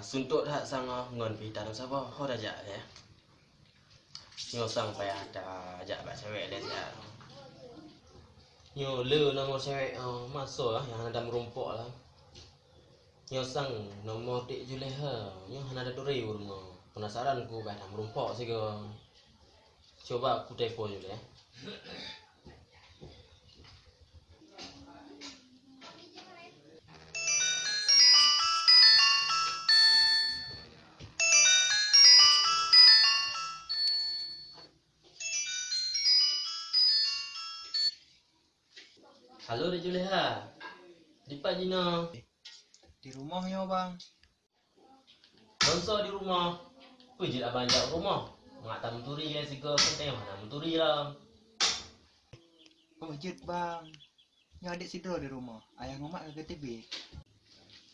Suntuk tak sangah ngon pitan sapa ho dah jak ya. Nyosang payah ada jak bak cewek dia jak. Nyo le nomor cewek masuk lah yang ada merumpok lah. Nyosang nomor Dek Juleha. Nyo ada duri rumah. Penasaran ku dah merumpok sih ke. Coba aku telepon dulu ya. Halo Dek Juleha. Di Pak Jino. Di rumahnya bang. Bangsa di rumah. Puji abang jak rumah. Ngata menturi ya sih ke penting mana menturi lah. Wujud bang. Nyo adik sidro di rumah. Ayah ngomak ke TV.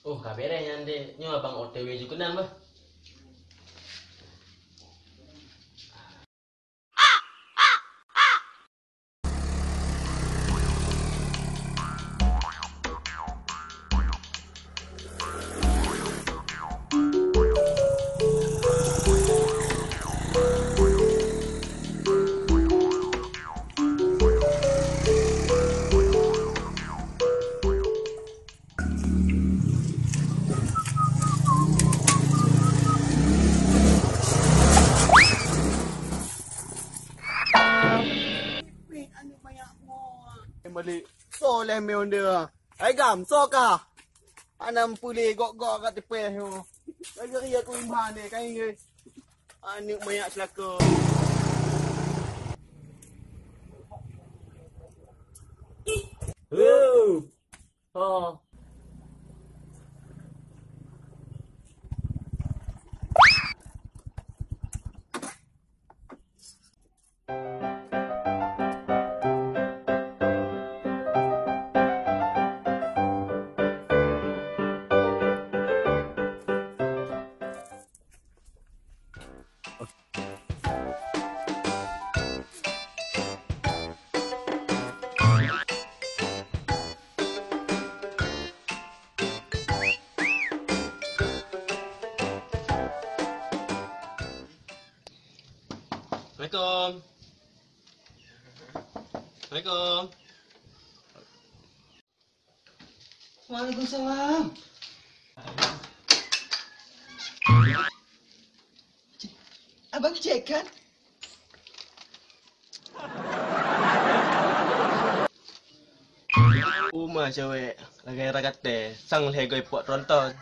Kabere nyande. Nyo abang OTW juga nan bah. Balik so leh meon dia. Ai gam so ka. Anam pulih gok-gok kat tepeh tu. Lagi aku imban ni kan ye. Anik banyak selaka. Oh. Assalamualaikum. Assalamualaikum. Waalaikumsalam. Abang cek kan? Cewek lagi ragat deh. Sang lego ipot ronton.